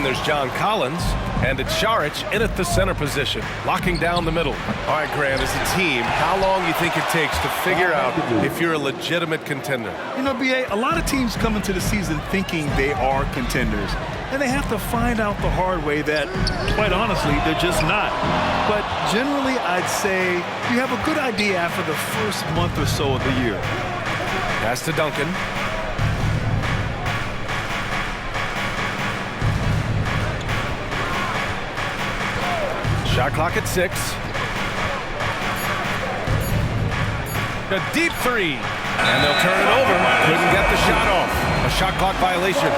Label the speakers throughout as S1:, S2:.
S1: there's John Collins, and it's Šarić in at the center position, locking down the middle. All right, Grant, as a team, how long do you think it takes to figure out if you're a legitimate contender?
S2: You know, B.A., a lot of teams come into the season thinking they are contenders, and they have to find out the hard way that, quite honestly, they're just not. But generally, I'd say you have a good idea after the first month or so of the year.
S1: Pass to Duncan. Shot clock at 6. A deep three. And they'll turn it over. Couldn't get the shot off. A shot clock violation.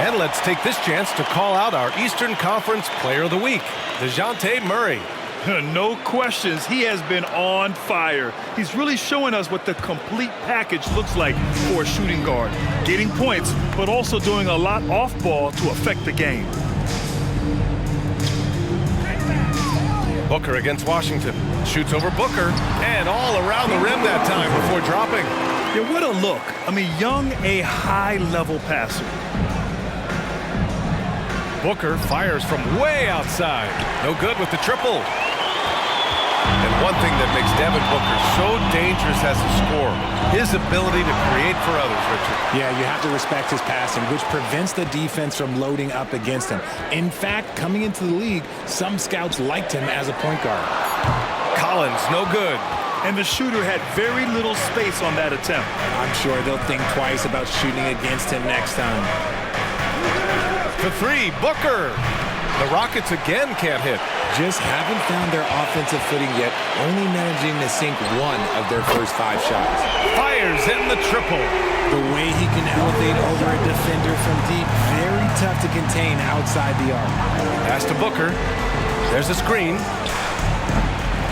S1: And let's take this chance to call out our Eastern Conference Player of the Week, DeJounte Murray.
S2: No questions. He has been on fire. He's really showing us what the complete package looks like for a shooting guard. Getting points, but also doing a lot off ball to affect the game.
S1: Booker against Washington. Shoots over Booker, and all around the rim that time before dropping.
S2: Yeah, what a look. I mean, Young, a high-level passer.
S1: Booker fires from way outside. No good with the triple. And one thing that makes Devin Booker so dangerous as a scorer, his ability to create for others, Richard.
S3: Yeah, you have to respect his passing, which prevents the defense from loading up against him. In fact, coming into the league, some scouts liked him as a point guard.
S1: Collins, no good.
S2: And the shooter had very little space on that attempt.
S3: I'm sure they'll think twice about shooting against him next time.
S1: For 3, Booker. The Rockets again can't hit.
S3: Just haven't found their offensive footing yet, only managing to sink 1 of their first 5 shots.
S1: Fires in the triple.
S3: The way he can elevate over a defender from deep, very tough to contain outside the arc.
S1: Pass to Booker. There's a screen.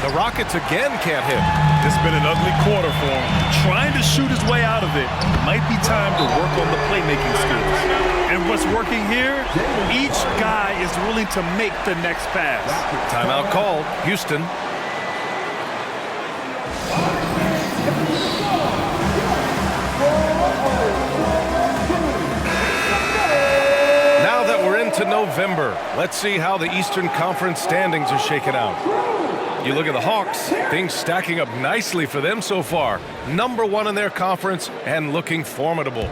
S1: The Rockets again can't hit.
S2: It's been an ugly quarter for him. Trying to shoot his way out of it. Might be time to work on the playmaking skills. And what's working here, each guy is willing to make the next pass.
S1: Timeout called. Houston. Now that we're into November, let's see how the Eastern Conference standings are shaking out. You look at the Hawks, things stacking up nicely for them so far. #1 in their conference and looking formidable.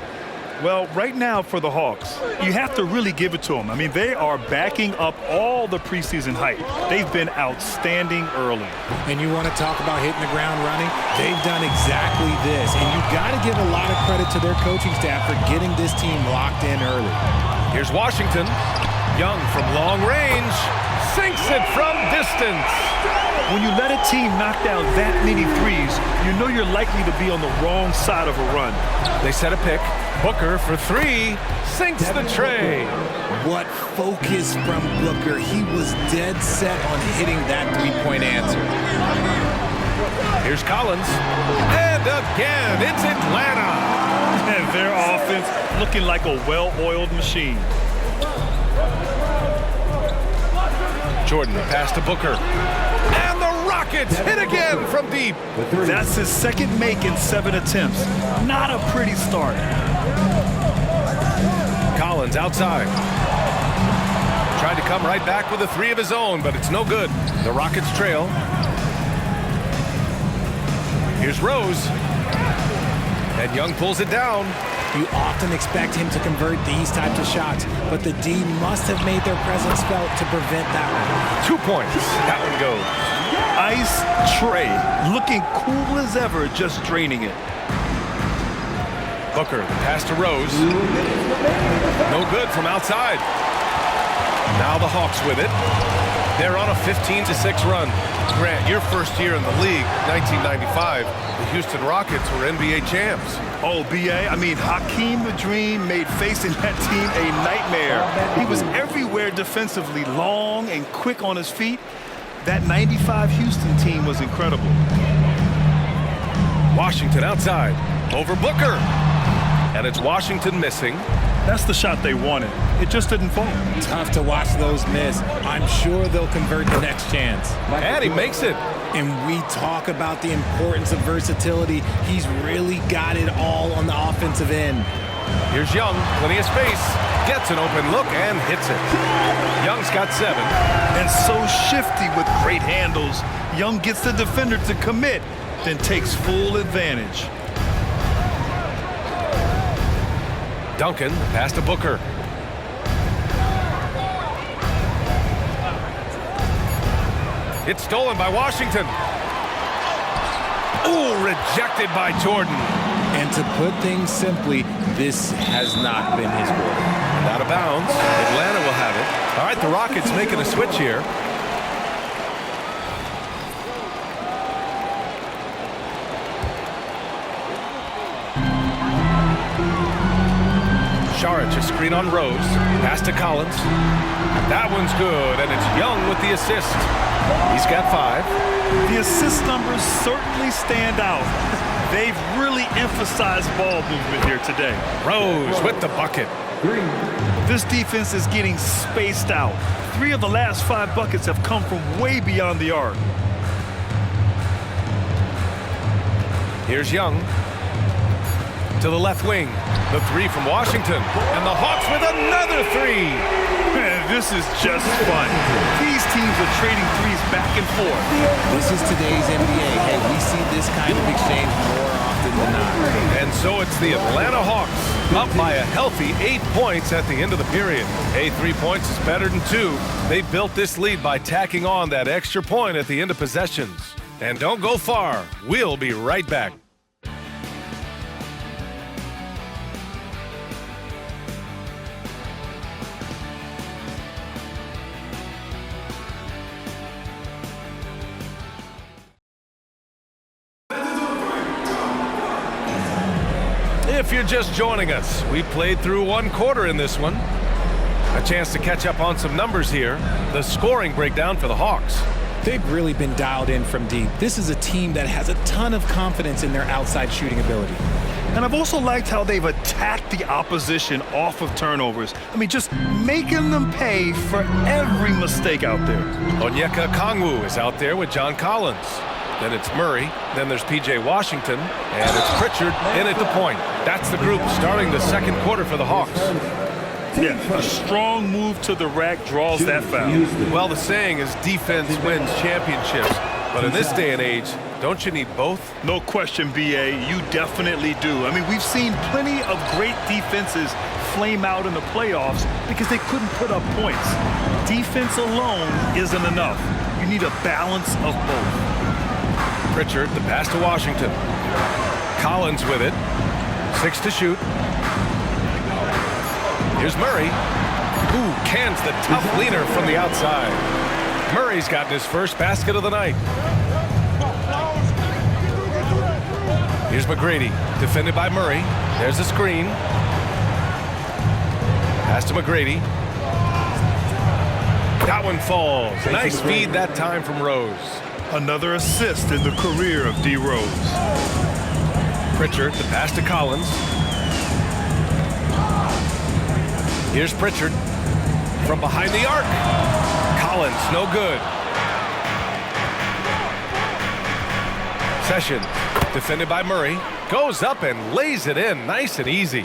S2: Well, right now for the Hawks, you have to really give it to them. I mean, they are backing up all the preseason hype. They've been outstanding early.
S3: And you want to talk about hitting the ground running? They've done exactly this. And you've got to give a lot of credit to their coaching staff for getting this team locked in early.
S1: Here's Washington. Young from long range. Sinks it from distance.
S2: When you let a team knock down that many threes, you know you're likely to be on the wrong side of a run.
S1: They set a pick. Booker for 3. Sinks the tray.
S3: What focus from Booker. He was dead set on hitting that three-point answer.
S1: Here's Collins. And again, it's Atlanta.
S2: And their offense looking like a well-oiled machine.
S1: Jordan, pass to Booker. And the Rockets hit again from deep.
S2: That's his second make in 7 attempts. Not a pretty start.
S1: Collins outside. Tried to come right back with a 3 of his own, but it's no good. The Rockets trail. Here's Rose. And Young pulls it down.
S3: You often expect him to convert these types of shots, but the D must have made their presence felt to prevent that one.
S1: 2 points. That one goes.
S2: Ice tray. Looking cool as ever, just draining it.
S1: Booker, the pass to Rose. No good from outside. Now the Hawks with it. They're on a 15-6 run. Grant, your first year in the league, 1995, the Houston Rockets were NBA champs.
S2: Oh, B.A., I mean, Hakeem the Dream made facing that team a nightmare. He was everywhere defensively, long and quick on his feet. That 95 Houston team was incredible.
S1: Washington outside, over Booker. And it's Washington missing.
S2: That's the shot they wanted. It just didn't fall.
S3: Tough to watch those miss. I'm sure they'll convert the next chance.
S1: And he makes it.
S3: And we talk about the importance of versatility. He's really got it all on the offensive end.
S1: Here's Young, plenty of space. Gets an open look and hits it. Young's got 7.
S2: And so shifty with great handles. Young gets the defender to commit, then takes full advantage.
S1: Duncan pass to Booker. It's stolen by Washington. Ooh, rejected by Jordan.
S3: And to put things simply, this has not been his goal.
S1: Out of bounds. Atlanta will have it. All right, the Rockets making a switch here. Saric, a screen on Rose. Pass to Collins. That one's good, and it's Young with the assist. He's got 5.
S2: The assist numbers certainly stand out. They've really emphasized ball movement here today.
S1: Rose with the bucket.
S2: This defense is getting spaced out. 3 of the last 5 buckets have come from way beyond the arc.
S1: Here's Young. To the left wing. The 3 from Washington. And the Hawks with another 3.
S2: Man, this is just fun. These teams are trading threes back and forth.
S3: This is today's NBA. Hey, we see this kind of exchange more often than not.
S1: And so it's the Atlanta Hawks up by a healthy 8 points at the end of the period. Hey, 3 points is better than 2. They built this lead by tacking on that extra point at the end of possessions. And don't go far. We'll be right back. If you're just joining us, we played through 1 quarter in this one. A chance to catch up on some numbers here. The scoring breakdown for the Hawks.
S3: They've really been dialed in from deep. This is a team that has a ton of confidence in their outside shooting ability.
S2: And I've also liked how they've attacked the opposition off of turnovers. I mean, just making them pay for every mistake out there.
S1: Onyeka Okongwu is out there with John Collins. Then it's Murray. Then there's P.J. Washington. And it's Pritchard in at the point. That's the group starting the second quarter for the Hawks.
S2: Yeah, a strong move to the rack draws that foul.
S1: Well, the saying is defense wins championships. But in this day and age, don't you need both?
S2: No question, B.A., you definitely do. I mean, we've seen plenty of great defenses flame out in the playoffs because they couldn't put up points. Defense alone isn't enough. You need a balance of both.
S1: Pritchard, the pass to Washington. Collins with it. 6 to shoot. Here's Murray. Ooh, cans the tough leaner from the outside. Murray's gotten his first basket of the night. Here's McGrady, defended by Murray. There's the screen. Pass to McGrady. That one falls. Nice feed that time from Rose.
S2: Another assist in the career of D. Rose.
S1: Pritchard, the pass to Collins. Here's Pritchard from behind the arc. Collins, no good. Sessions, defended by Murray, goes up and lays it in, nice and easy.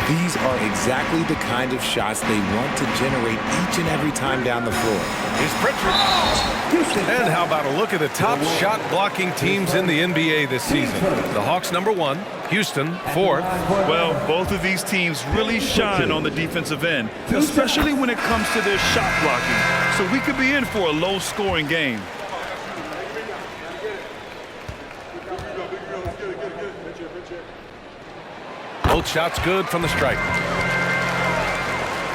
S3: These are exactly the kind of shots they want to generate each and every time down the floor.
S1: Here's Pritchard. And how about a look at the top shot blocking teams in the NBA this season? The Hawks #1, Houston 4th.
S2: Well, both of these teams really shine on the defensive end, especially when it comes to their shot blocking. So we could be in for a low-scoring game.
S1: Both shots good from the stripe.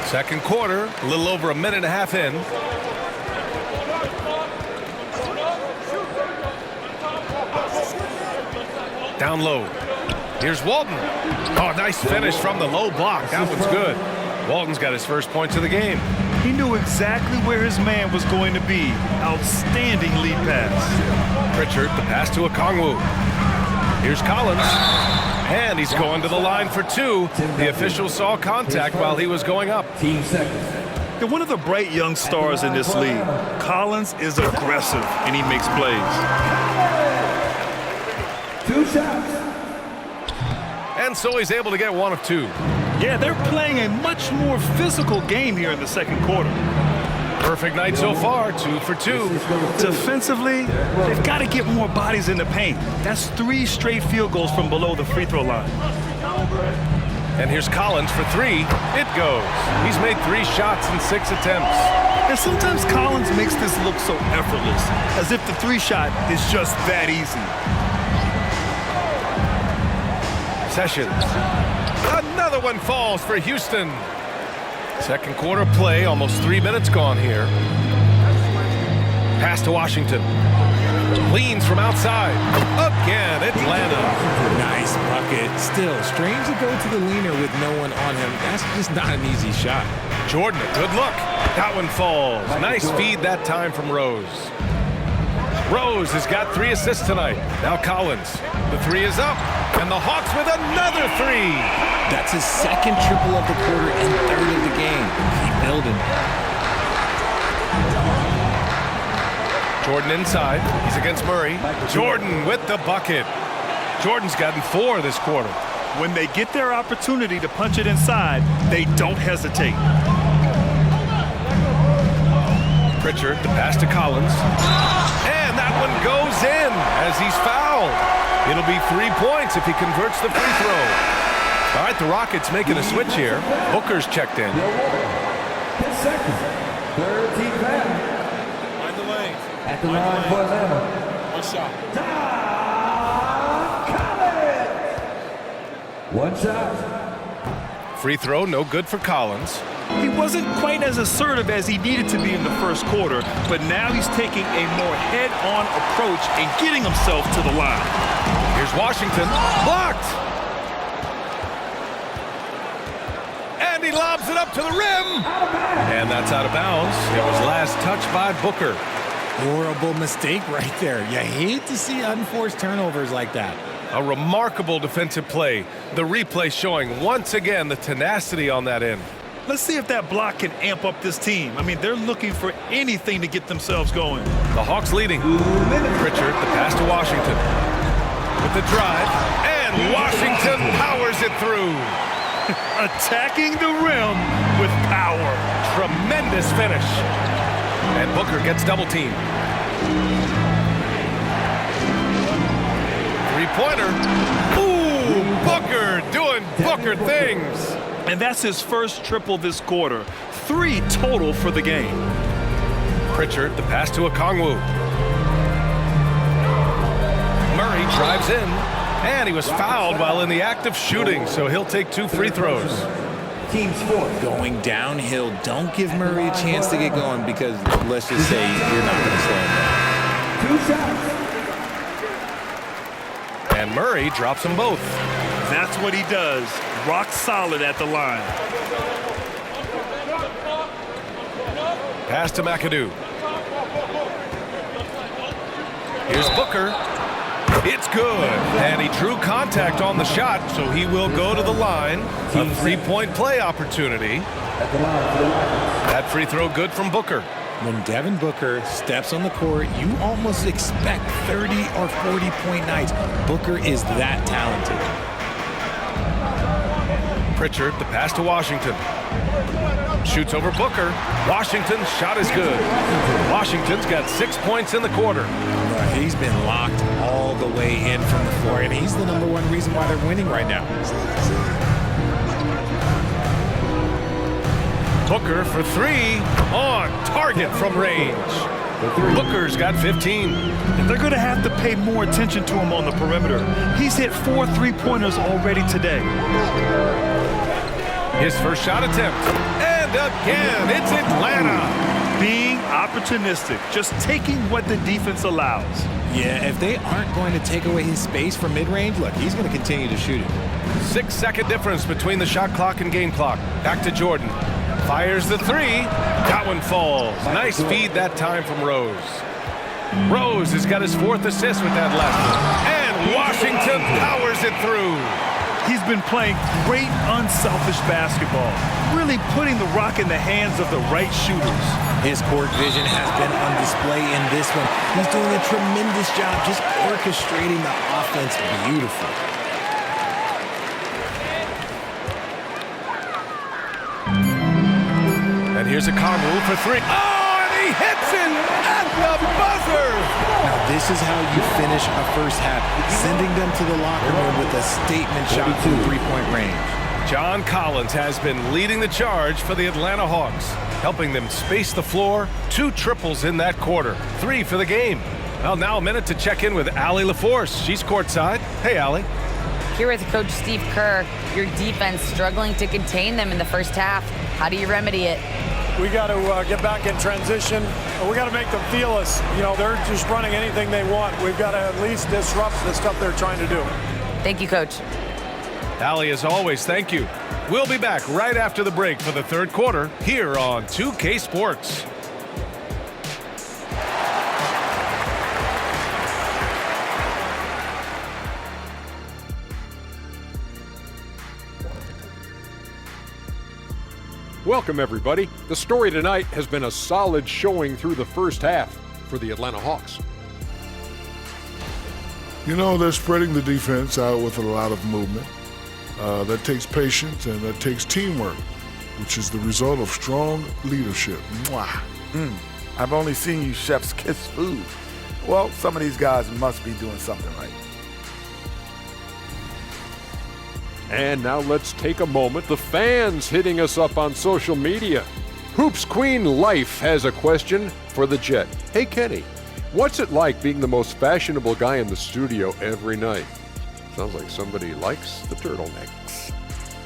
S1: Second quarter, a little over a minute and a half in. Down low. Here's Walton. Oh, nice finish from the low block. That one's good. Walton's got his first points of the game.
S2: He knew exactly where his man was going to be. Outstanding lead pass.
S1: Pritchard, the pass to Okongwu. Here's Collins. And he's going to the line for 2. The official saw contact while he was going up.
S2: They're one of the bright young stars in this league. Collins is aggressive, and he makes plays.
S4: 2 shots.
S1: And so he's able to get 1 of 2.
S2: Yeah, they're playing a much more physical game here in the second quarter.
S1: Perfect night so far, 2 for 2.
S2: Defensively, they've got to get more bodies in the paint. That's 3 straight field goals from below the free throw line.
S1: And here's Collins for 3. It goes. He's made 3 shots in 6 attempts.
S2: And sometimes Collins makes this look so effortless, as if the 3-shot is just that easy.
S1: Sessions. Another one falls for Houston. Second quarter play, almost 3 minutes gone here. Pass to Washington. Leans from outside. Again, Atlanta.
S3: Nice bucket. Still, strange to go to the leaner with no one on him. That's just not an easy shot.
S1: Jordan, a good look. That one falls. Nice feed that time from Rose. Rose has got 3 assists tonight. Now Collins. The 3 is up. And the Hawks with another 3.
S3: That's his second triple of the quarter and third of the game. Keep building.
S1: Jordan inside. He's against Murray. Jordan with the bucket. Jordan's gotten 4 this quarter.
S2: When they get their opportunity to punch it inside, they don't hesitate.
S1: Pritchard, the pass to Collins. And that one goes in as he's fouled. It'll be 3 points if he converts the free throw. All right, the Rockets making a switch here. Booker's checked in.
S4: His second, third team foul.
S3: Find the lane.
S4: At the line for Atlanta.
S3: One shot.
S4: Collins. One shot.
S1: Free throw, no good for Collins.
S2: He wasn't quite as assertive as he needed to be in the first quarter, but now he's taking a more head-on approach and getting himself to the line.
S1: Here's Washington. Blocked! And he lobs it up to the rim. And that's out of bounds. It was last touched by Booker.
S3: Horrible mistake right there. You hate to see unforced turnovers like that.
S1: A remarkable defensive play. The replay showing once again the tenacity on that end.
S2: Let's see if that block can amp up this team. I mean, they're looking for anything to get themselves going.
S1: The Hawks leading. Pritchard, the pass to Washington. With the drive, and Washington powers it through.
S2: Attacking the rim with power.
S1: Tremendous finish. And Booker gets double teamed. Three-pointer. Ooh, Booker doing Booker things.
S2: And that's his first triple this quarter. 3 total for the game.
S1: Pritchard, the pass to Okongwu. Murray drives in, and he was fouled while in the act of shooting, so he'll take 2 free throws.
S4: Team sport.
S3: Going downhill, don't give Murray a chance to get going because let's just say you're not going to slow him down.
S4: 2 shots.
S1: And Murray drops them both.
S2: That's what he does. Rock solid at the line.
S1: Pass to McAdoo. Here's Booker. It's good. And he drew contact on the shot, so he will go to the line. A 3-point play opportunity.
S4: At the line for the Rockets.
S1: That free throw good from Booker.
S3: When Devin Booker steps on the court, you almost expect 30 or 40-point nights. Booker is that talented.
S1: Pritchard, the pass to Washington. Shoots over Booker. Washington's shot is good. Washington's got 6 points in the quarter.
S3: He's been locked all the way in from the floor, and he's the #1 reason why they're winning right now.
S1: Booker for 3. On target from range. Booker's got 15.
S2: They're going to have to pay more attention to him on the perimeter. He's hit 4 3-pointers already today.
S1: His first shot attempt. And again, it's Atlanta.
S2: Being opportunistic, just taking what the defense allows.
S3: Yeah, if they aren't going to take away his space from mid-range, look, he's going to continue to shoot it.
S1: 6-second difference between the shot clock and game clock. Back to Jordan. Fires the 3. That one falls. Nice feed that time from Rose. Rose has got his 4th assist with that left. And Washington powers it through.
S2: He's been playing great, unselfish basketball, really putting the rock in the hands of the right shooters.
S3: His court vision has been on display in this one. He's doing a tremendous job just orchestrating the offense beautifully.
S1: here's a Conwell for three. Oh, and he hits it at the buzzer!
S3: Now, this is how you finish a first half, sending them to the locker room with a statement shot from three-point range.
S1: John Collins has been leading the charge for the Atlanta Hawks, helping them space the floor. 2 triples in that quarter, 3 for the game. Well, now a minute to check in with Allie LaForce. She's courtside. Hey, Allie.
S5: Here with Coach Steve Kerr, your defense struggling to contain them in the first half. How do you remedy it?
S6: We got to get back in transition. We got to make them feel us. You know, they're just running anything they want. We've got to at least disrupt the stuff they're trying to do.
S5: Thank you, Coach.
S1: Allie, as always, thank you. We'll be back right after the break for the third quarter here on 2K Sports.
S7: Welcome, everybody. The story tonight has been a solid showing through the first half for the Atlanta Hawks.
S8: You know, they're spreading the defense out with a lot of movement. That takes patience and that takes teamwork, which is the result of strong leadership. Mwah.
S9: I've only seen you chefs kiss food. Well, some of these guys must be doing something right.
S7: And now let's take a moment. The fans hitting us up on social media. Hoops Queen Life has a question for the Jet. Hey, Kenny, what's it like being the most fashionable guy in the studio every night? Sounds like somebody likes the turtlenecks.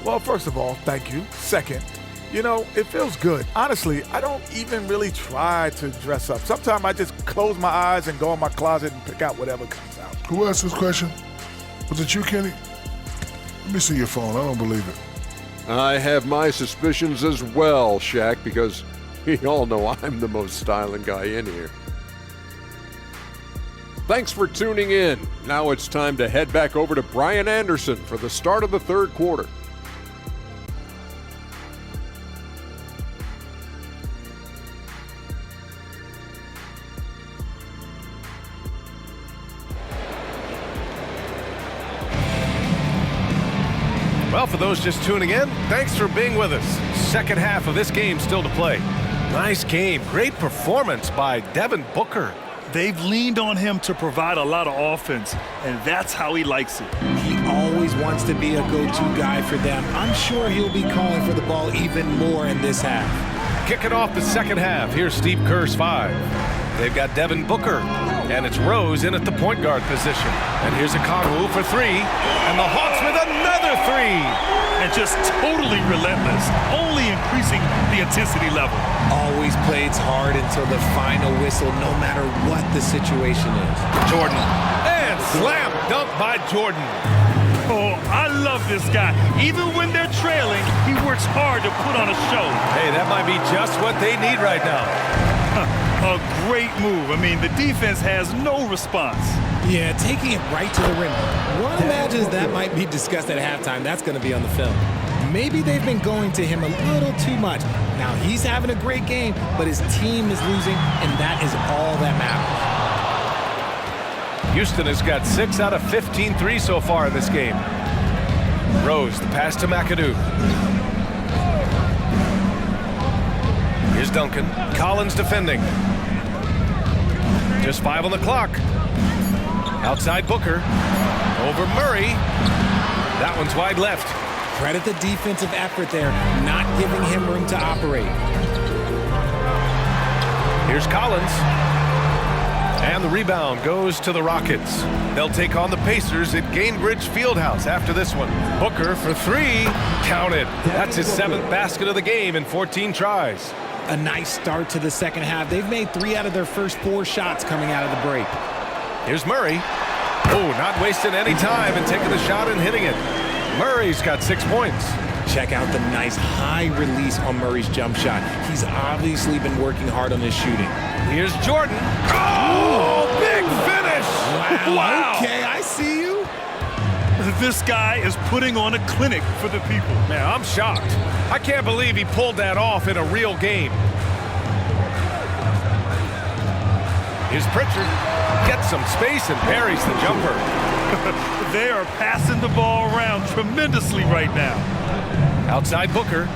S9: Well, first of all, thank you. Second, you know, it feels good. Honestly, I don't even really try to dress up. Sometimes I just close my eyes and go in my closet and pick out whatever comes out.
S8: Who asked this question? Was it you, Kenny? Let me see your phone. I don't believe it.
S7: I have my suspicions as well, Shaq, because we all know I'm the most styling guy in here. Thanks for tuning in. Now it's time to head back over to Brian Anderson for the start of the third quarter.
S1: Well, for those just tuning in, thanks for being with us. Second half of this game still to play. Nice game. Great performance by Devin Booker.
S2: They've leaned on him to provide a lot of offense, and that's how he likes it.
S3: He always wants to be a go-to guy for them. I'm sure he'll be calling for the ball even more in this half.
S1: Kicking off the second half, here's Steve Kerr's 5. They've got Devin Booker, and it's Rose in at the point guard position. And here's a Conwell for 3, and the Hawks with another 3.
S2: And just totally relentless, only increasing the intensity level.
S3: Always plays hard until the final whistle, no matter what the situation is.
S1: Jordan, and slam dunk by Jordan.
S2: Oh, I love this guy. Even when they're trailing, he works hard to put on a show.
S1: Hey, that might be just what they need right now.
S2: A great move. I mean, the defense has no response.
S3: Yeah, taking it right to the rim. One imagines that might be discussed at halftime. That's going to be on the film. Maybe they've been going to him a little too much. Now, he's having a great game, but his team is losing, and that is all that matters.
S1: Houston has got 6 out of 15 threes so far in this game. Rose, the pass to McAdoo. Here's Duncan. Collins defending. Just 5 on the clock. Outside Booker. Over Murray. That one's wide left.
S3: Credit the defensive effort there, not giving him room to operate.
S1: Here's Collins. And the rebound goes to the Rockets. They'll take on the Pacers at Gainbridge Fieldhouse after this one. Booker for 3. Counted. That's his 7th basket of the game in 14 tries.
S3: A nice start to the second half. They've made 3 out of their first 4 shots coming out of the break.
S1: Here's Murray. Oh, not wasting any time and taking the shot and hitting it. Murray's got 6 points.
S3: Check out the nice high release on Murray's jump shot. He's obviously been working hard on his shooting.
S1: Here's Jordan. Oh, big finish.
S3: Wow. Okay, I see you.
S2: This guy is putting on a clinic for the people.
S1: Man, I'm shocked. I can't believe he pulled that off in a real game. Here's Pritchard. Gets some space and parries the jumper.
S2: They are passing the ball around tremendously right now.
S1: Outside Booker.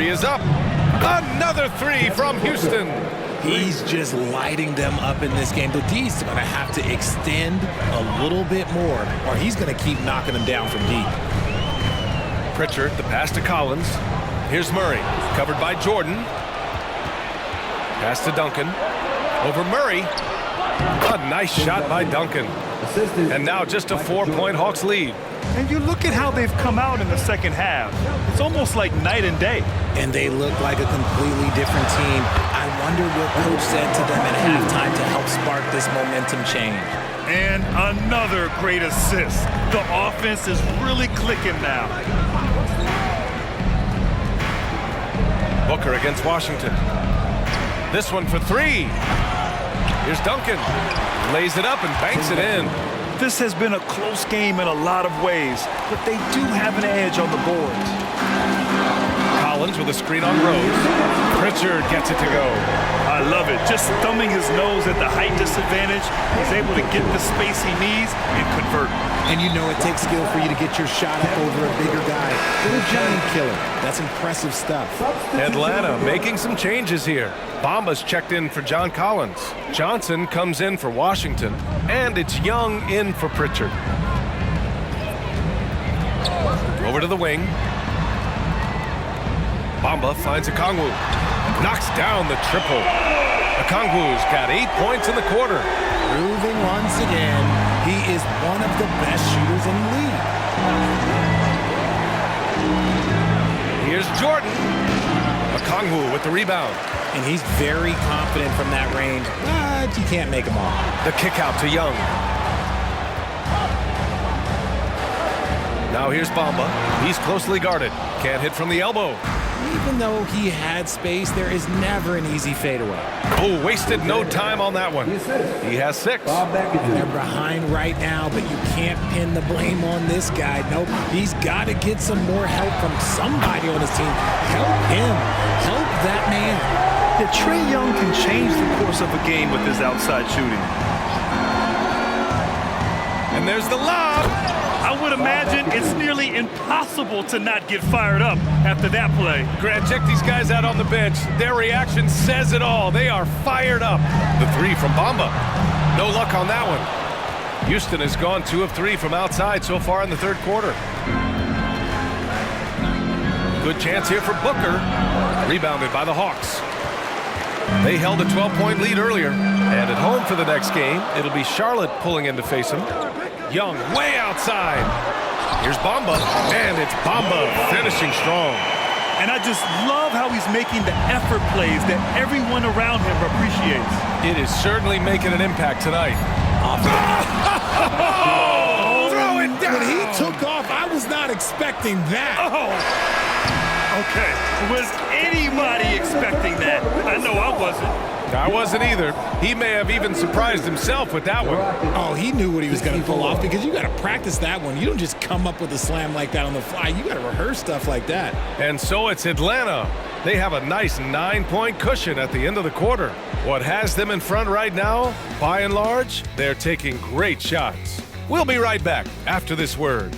S1: three is up. Another three from Houston.
S3: He's just lighting them up in this game. The D's going to have to extend a little bit more, or he's going to keep knocking them down from deep.
S1: Pritchard, the pass to Collins. Here's Murray, covered by Jordan. Pass to Duncan. Over Murray. A nice shot by Duncan. And now just a 4-point Hawks lead.
S2: And you look at how they've come out in the second half. It's almost like night and day.
S3: And they look like a completely different team. I wonder what coach said to them at halftime to help spark this momentum change.
S2: And another great assist. The offense is really clicking now.
S1: Booker against Washington. This one for three. Here's Duncan. Lays it up and banks it in.
S2: This has been a close game in a lot of ways, but they do have an edge on the boards.
S1: Collins with a screen on Rose. Pritchard gets it to go.
S2: I love it. Just thumbing his nose at the height disadvantage. He's able to get the space he needs and convert.
S3: And you know it takes skill for you to get your shot up over a bigger guy. They're a giant killer. That's impressive stuff.
S1: Atlanta making some changes here. Bamba's checked in for John Collins. Johnson comes in for Washington. And it's Young in for Pritchard. Over to the wing. Bamba finds Okongwu. Knocks down the triple. Okongwu's got 8 points in the quarter.
S3: Proving once again, he is one of the best shooters in the league.
S1: Here's Jordan. Okongwu with the rebound.
S3: And he's very confident from that range, but you can't make him all.
S1: The kick out to Young. Now here's Bamba. He's closely guarded. Can't hit from the elbow.
S3: Even though he had space, there is never an easy fadeaway.
S1: Oh, wasted no time on that one. He has 6.
S3: And they're behind right now, but you can't pin the blame on this guy. Nope, he's got to get some more help from somebody on his team. Help him. Help that man.
S2: Yeah, Trae Young can change the course of a game with his outside shooting.
S1: And there's the lob.
S2: I would imagine it's nearly impossible to not get fired up after that play.
S1: Grant, check these guys out on the bench. Their reaction says it all. They are fired up. The three from Bamba. No luck on that one. Houston has gone 2 of 3 from outside so far in the third quarter. Good chance here for Booker. Rebounded by the Hawks. They held a 12-point lead earlier. And at home for the next game, it'll be Charlotte pulling in to face them. Young way outside. Here's Bamba, and it's Bamba finishing strong.
S2: And I just love how he's making the effort plays that everyone around him appreciates.
S1: It is certainly making an impact tonight. Throw it down.
S3: When he took off, I was not expecting that.
S2: Okay, was anybody expecting that? I know I wasn't.
S1: I wasn't either. He may have even surprised himself with that one.
S3: Oh, he knew what he was going to pull off because you got to practice that one. You don't just come up with a slam like that on the fly. You got to rehearse stuff like that.
S1: And so it's Atlanta. They have a nice 9-point cushion at the end of the quarter. What has them in front right now, by and large, they're taking great shots. We'll be right back after this word.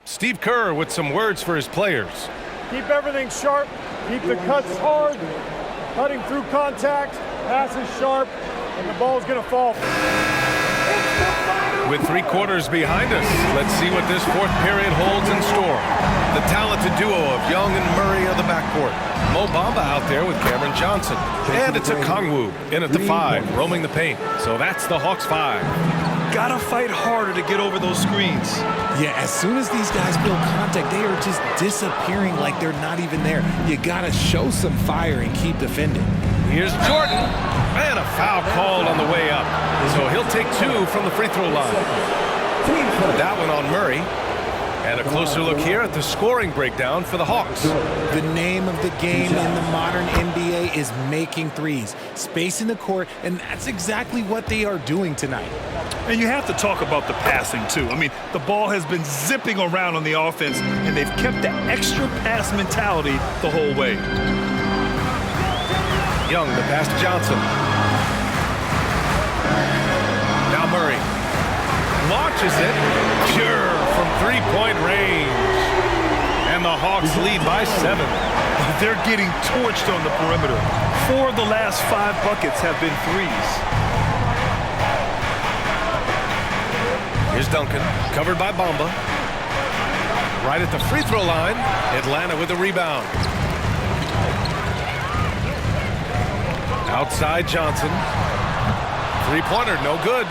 S1: Steve Kerr with some words for his players.
S6: Keep everything sharp. Keep the cuts hard. Cutting through contact. Passes sharp. And the ball's going to fall.
S1: With 3 quarters behind us, let's see what this fourth period holds in store. The talented duo of Young and Murray of the backcourt. Mo Bamba out there with Cameron Johnson. And it's Okongwu in at the 5, roaming the paint. So that's the Hawks 5.
S2: Gotta fight harder to get over those screens.
S3: Yeah, as soon as these guys feel contact, they are just disappearing like they're not even there. You gotta show some fire and keep defending.
S1: Here's Jordan. And a foul called on the way up. So he'll take 2 from the free throw line. That one on Murray. And a closer look here at the scoring breakdown for the Hawks.
S3: The name of the game in the modern NBA is making threes, spacing the court, and that's exactly what they are doing tonight.
S2: And you have to talk about the passing, too. I mean, the ball has been zipping around on the offense, and they've kept that extra pass mentality the whole way.
S1: Young, the pass to Johnson. Now Murray launches it, pure from three-point range. And the Hawks lead by 7.
S2: They're getting torched on the perimeter. 4 of the last 5 buckets have been threes.
S1: Here's Duncan, covered by Bamba. Right at the free throw line, Atlanta with a rebound. Outside Johnson. Three-pointer, no good.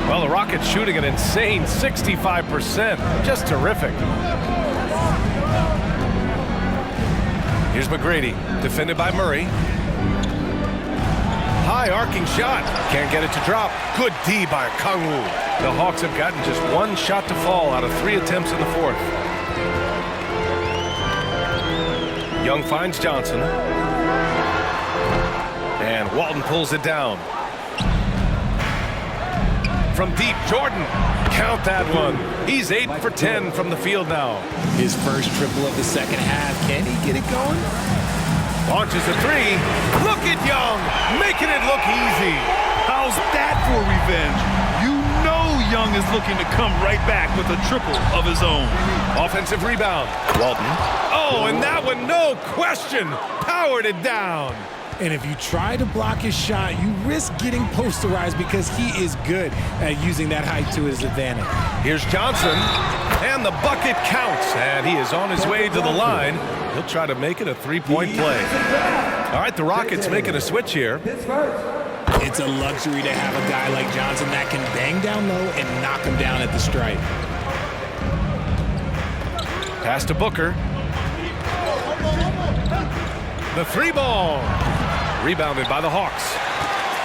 S1: Well, the Rockets shooting an insane 65%. Just terrific. Here's McGrady, defended by Murray. High arcing shot. Can't get it to drop. Good D by Kangwoo. The Hawks have gotten just 1 shot to fall out of 3 attempts in the 4th. Young finds Johnson. And Walton pulls it down. From deep, Jordan. Count that one. He's 8 for 10 from the field now.
S3: His first triple of the second half. Can he get it going?
S1: Launches a 3. Look at Young, making it look easy.
S2: How's that for revenge? You know Young is looking to come right back with a triple of his own.
S1: Offensive rebound. Walton. Oh, and that one, no question, powered it down.
S3: And if you try to block his shot, you risk getting posterized because he is good at using that height to his advantage.
S1: Here's Johnson, and the bucket counts, and he is on his way to the line. He'll try to make it a 3-point play. All right, the Rockets making a switch here.
S3: It's a luxury to have a guy like Johnson that can bang down low and knock him down at the stripe.
S1: Pass to Booker. The 3-ball. Rebounded by the Hawks.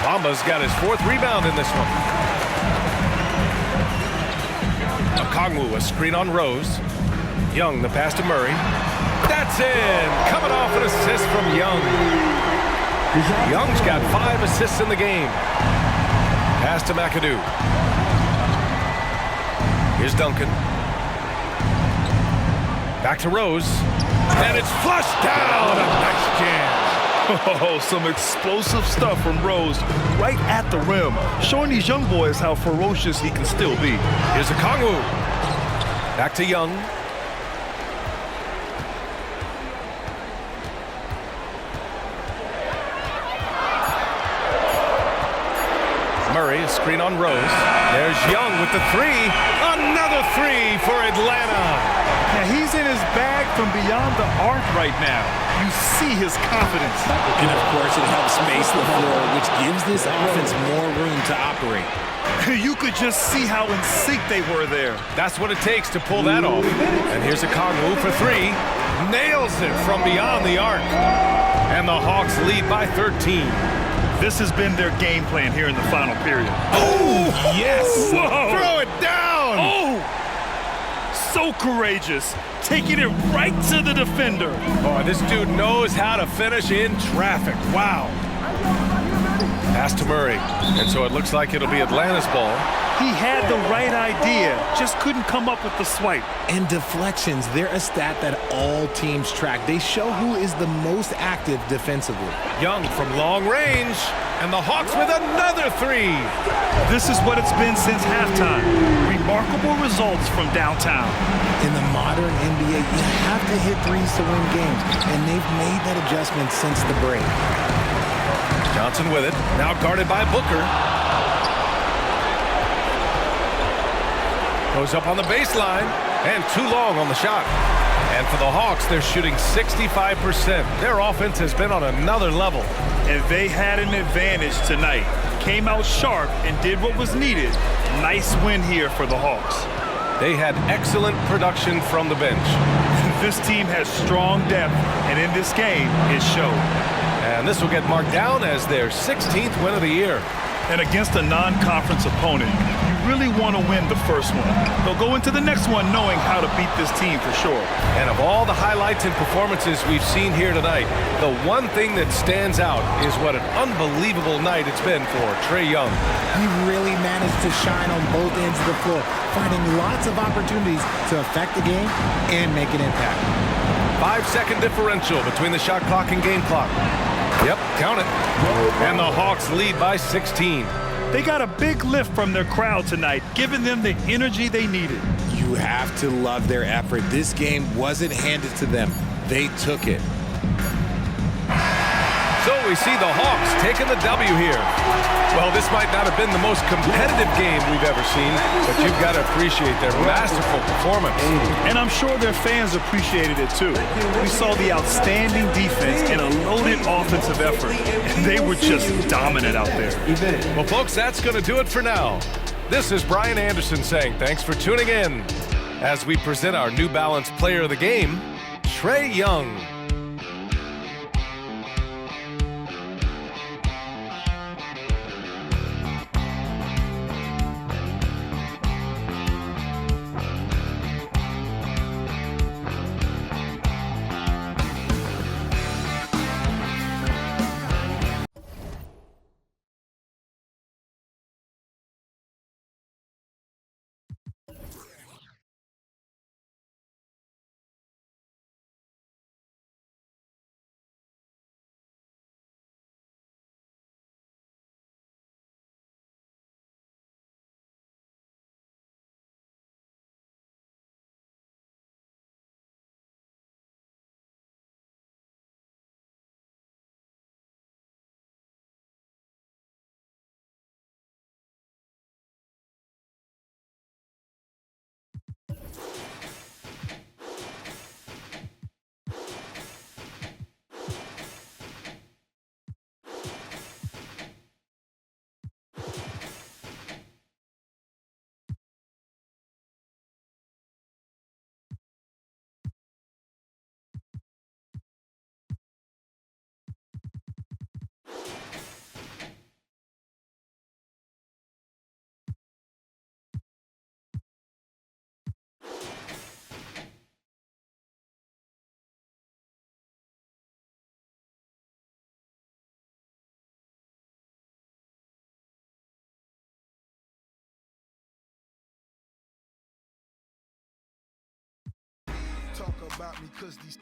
S1: Bamba's got his 4th rebound in this one. Okongwu, a screen on Rose. Young, the pass to Murray. That's in. Coming off an assist from Young. Young's got 5 assists in the game. Pass to McAdoo. Here's Duncan. Back to Rose. And it's flushed down. A nice jam.
S2: Oh, some explosive stuff from Rose right at the rim, showing these young boys how ferocious he can still be.
S1: Here's Okongwu. Back to Young. Murray, a screen on Rose. There's Young with the 3. Another 3 for Atlanta.
S2: Now he's in his bag from beyond the arc right now. You see his confidence.
S3: And of course it helps space the floor, which gives this offense more room to operate.
S2: You could just see how in sync they were there.
S1: That's what it takes to pull that off. And here's Okongwu for 3. Nails it from beyond the arc. And the Hawks lead by 13.
S2: This has been their game plan here in the final period.
S1: Oh,
S2: yes! Whoa.
S1: Throw it down!
S2: Oh! So courageous, taking it right to the defender.
S1: Oh, this dude knows how to finish in traffic. Wow. Pass to Murray. And so it looks like it'll be Atlanta's ball.
S2: He had the right idea, just couldn't come up with the swipe.
S3: And deflections, they're a stat that all teams track. They show who is the most active defensively.
S1: Young from long range, and the Hawks with another 3.
S2: This is what it's been since halftime. Remarkable results from downtown.
S3: In the modern NBA, you have to hit threes to win games, and they've made that adjustment since the break.
S1: Johnson with it, now guarded by Booker. Goes up on the baseline, and too long on the shot. And for the Hawks, they're shooting 65%. Their offense has been on another level.
S2: And they had an advantage tonight. Came out sharp and did what was needed. Nice win here for the Hawks.
S1: They had excellent production from the bench.
S2: This team has strong depth, and in this game, it showed.
S1: And this will get marked down as their 16th win of the year.
S2: And against a non-conference opponent, you really want to win the first one. They'll go into the next one knowing how to beat this team for sure.
S1: And of all the highlights and performances we've seen here tonight, the one thing that stands out is what an unbelievable night it's been for Trae Young.
S3: He really managed to shine on both ends of the floor, finding lots of opportunities to affect the game and make an impact.
S1: 5-second differential between the shot clock and game clock. Yep, count it. And the Hawks lead by 16.
S2: They got a big lift from their crowd tonight, giving them the energy they needed.
S3: You have to love their effort. This game wasn't handed to them. They took it.
S1: So we see the Hawks taking the W here. Well, this might not have been the most competitive game we've ever seen, but you've got to appreciate their masterful performance.
S2: And I'm sure their fans appreciated it too. We saw the outstanding defense and a loaded offensive effort, and they were just dominant out there.
S1: Well, folks, that's going to do it for now. This is Brian Anderson saying thanks for tuning in as we present our New Balance Player of the Game, Trae Young.
S10: Talk about me 'cause these